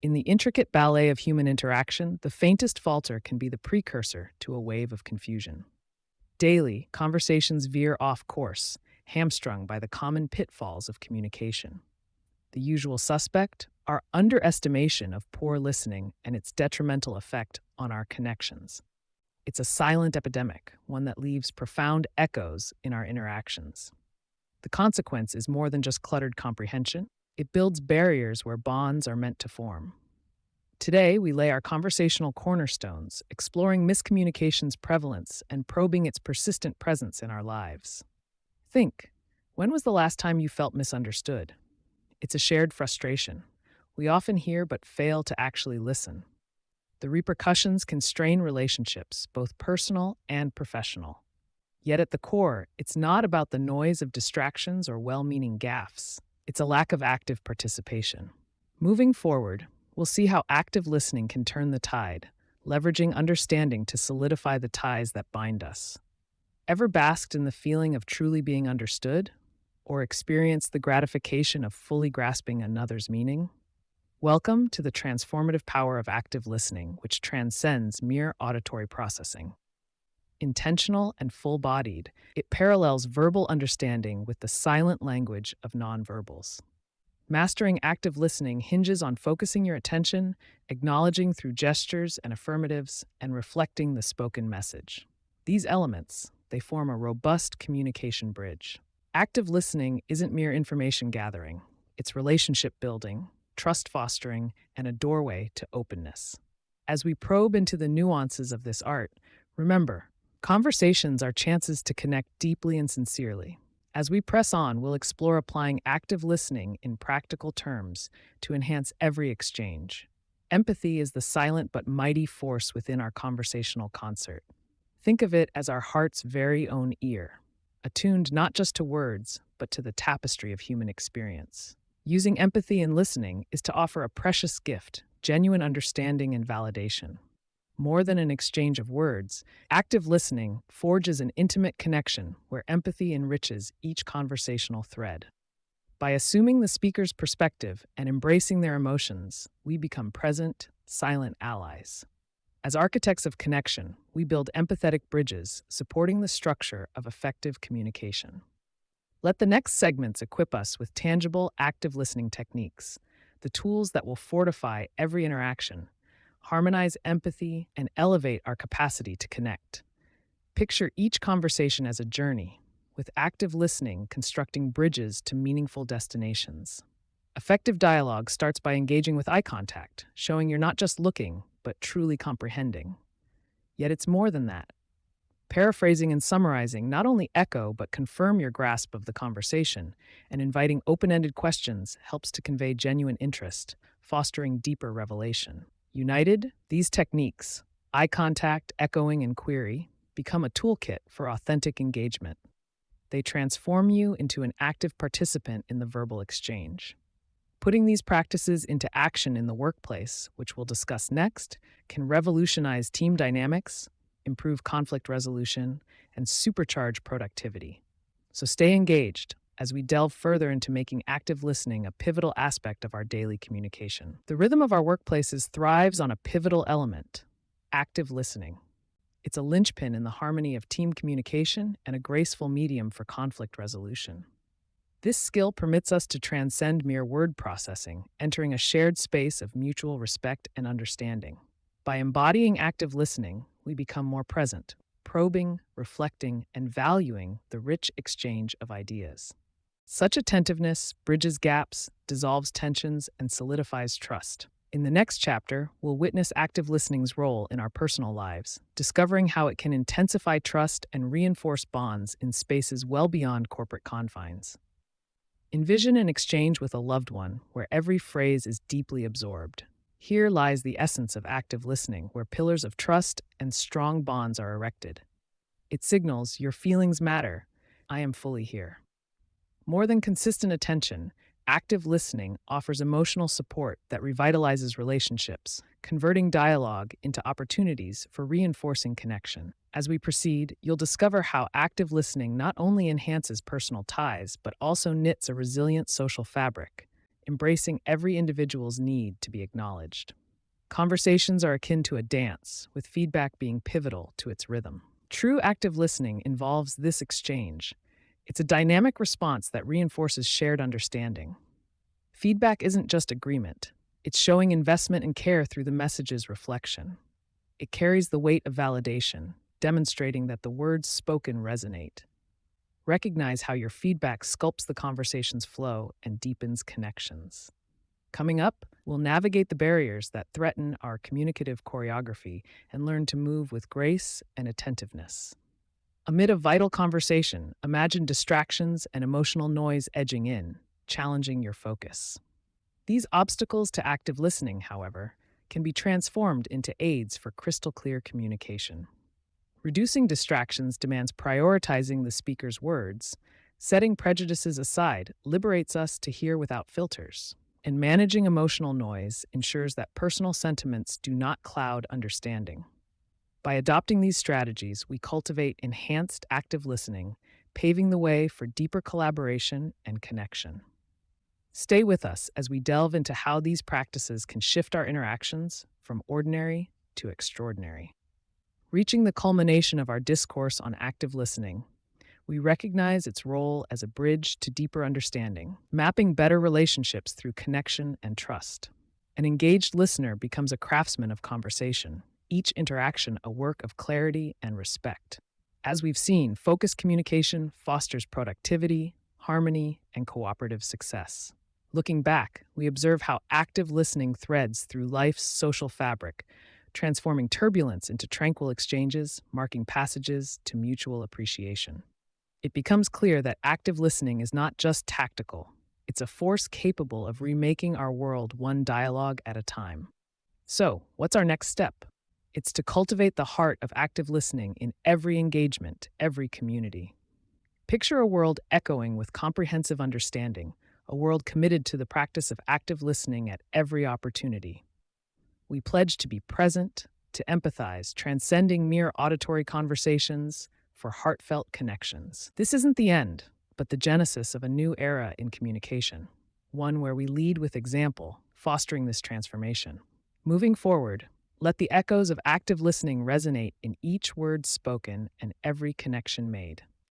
In the intricate ballet of human interaction, the faintest falter can be the precursor to a wave of confusion. Daily, conversations veer off course, hamstrung by the common pitfalls of communication. The usual suspect, our underestimation of poor listening and its detrimental effect on our connections. It's a silent epidemic, one that leaves profound echoes in our interactions. The consequence is more than just cluttered comprehension, it builds barriers where bonds are meant to form. Today, we lay our conversational cornerstones, exploring miscommunication's prevalence and probing its persistent presence in our lives. Think, when was the last time you felt misunderstood? It's a shared frustration. We often hear but fail to actually listen. The repercussions can strain relationships, both personal and professional. Yet at the core, it's not about the noise of distractions or well-meaning gaffes. It's a lack of active participation. Moving forward, we'll see how active listening can turn the tide, leveraging understanding to solidify the ties that bind us. Ever basked in the feeling of truly being understood? Or experienced the gratification of fully grasping another's meaning? Welcome to the transformative power of active listening, which transcends mere auditory processing. Intentional and full-bodied, it parallels verbal understanding with the silent language of nonverbals. Mastering active listening hinges on focusing your attention, acknowledging through gestures and affirmatives, and reflecting the spoken message. These elements, they form a robust communication bridge. Active listening isn't mere information gathering. It's relationship building, trust fostering, and a doorway to openness. As we probe into the nuances of this art, remember, conversations are chances to connect deeply and sincerely. As we press on, we'll explore applying active listening in practical terms to enhance every exchange. Empathy is the silent but mighty force within our conversational concert. Think of it as our heart's very own ear, attuned not just to words, but to the tapestry of human experience. Using empathy in listening is to offer a precious gift, genuine understanding and validation. More than an exchange of words, active listening forges an intimate connection where empathy enriches each conversational thread. By assuming the speaker's perspective and embracing their emotions, we become present, silent allies. As architects of connection, we build empathetic bridges, supporting the structure of effective communication. Let the next segments equip us with tangible, active listening techniques, the tools that will fortify every interaction, harmonize empathy, and elevate our capacity to connect. Picture each conversation as a journey, with active listening constructing bridges to meaningful destinations. Effective dialogue starts by engaging with eye contact, showing you're not just looking, but truly comprehending. Yet it's more than that. Paraphrasing and summarizing not only echo but confirm your grasp of the conversation, and inviting open-ended questions helps to convey genuine interest, fostering deeper revelation. United, these techniques, eye contact, echoing, and query, become a toolkit for authentic engagement. They transform you into an active participant in the verbal exchange. Putting these practices into action in the workplace, which we'll discuss next, can revolutionize team dynamics, improve conflict resolution, and supercharge productivity. So stay engaged as we delve further into making active listening a pivotal aspect of our daily communication. The rhythm of our workplaces thrives on a pivotal element, active listening. It's a linchpin in the harmony of team communication and a graceful medium for conflict resolution. This skill permits us to transcend mere word processing, entering a shared space of mutual respect and understanding. By embodying active listening, we become more present, probing, reflecting, and valuing the rich exchange of ideas. Such attentiveness bridges gaps, dissolves tensions, and solidifies trust. In the next chapter, we'll witness active listening's role in our personal lives, discovering how it can intensify trust and reinforce bonds in spaces well beyond corporate confines. Envision an exchange with a loved one where every phrase is deeply absorbed. Here lies the essence of active listening, where pillars of trust and strong bonds are erected. It signals, your feelings matter. I am fully here. More than consistent attention, active listening offers emotional support that revitalizes relationships, converting dialogue into opportunities for reinforcing connection. As we proceed, you'll discover how active listening not only enhances personal ties, but also knits a resilient social fabric, embracing every individual's need to be acknowledged. Conversations are akin to a dance, with feedback being pivotal to its rhythm. True active listening involves this exchange. It's a dynamic response that reinforces shared understanding. Feedback isn't just agreement, it's showing investment and care through the message's reflection. It carries the weight of validation, demonstrating that the words spoken resonate. Recognize how your feedback sculpts the conversation's flow and deepens connections. Coming up, we'll navigate the barriers that threaten our communicative choreography and learn to move with grace and attentiveness. Amid a vital conversation, imagine distractions and emotional noise edging in, challenging your focus. These obstacles to active listening, however, can be transformed into aids for crystal clear communication. Reducing distractions demands prioritizing the speaker's words. Setting prejudices aside liberates us to hear without filters. And managing emotional noise ensures that personal sentiments do not cloud understanding. By adopting these strategies, we cultivate enhanced active listening, paving the way for deeper collaboration and connection. Stay with us as we delve into how these practices can shift our interactions from ordinary to extraordinary. Reaching the culmination of our discourse on active listening, we recognize its role as a bridge to deeper understanding, mapping better relationships through connection and trust. An engaged listener becomes a craftsman of conversation, each interaction a work of clarity and respect. As we've seen, focused communication fosters productivity, harmony, and cooperative success. Looking back, we observe how active listening threads through life's social fabric, transforming turbulence into tranquil exchanges, marking passages to mutual appreciation. It becomes clear that active listening is not just tactical, it's a force capable of remaking our world one dialogue at a time. So, what's our next step? It's to cultivate the heart of active listening in every engagement, every community. Picture a world echoing with comprehensive understanding, a world committed to the practice of active listening at every opportunity. We pledge to be present, to empathize, transcending mere auditory conversations for heartfelt connections. This isn't the end, but the genesis of a new era in communication, one where we lead with example, fostering this transformation. Moving forward, let the echoes of active listening resonate in each word spoken and every connection made.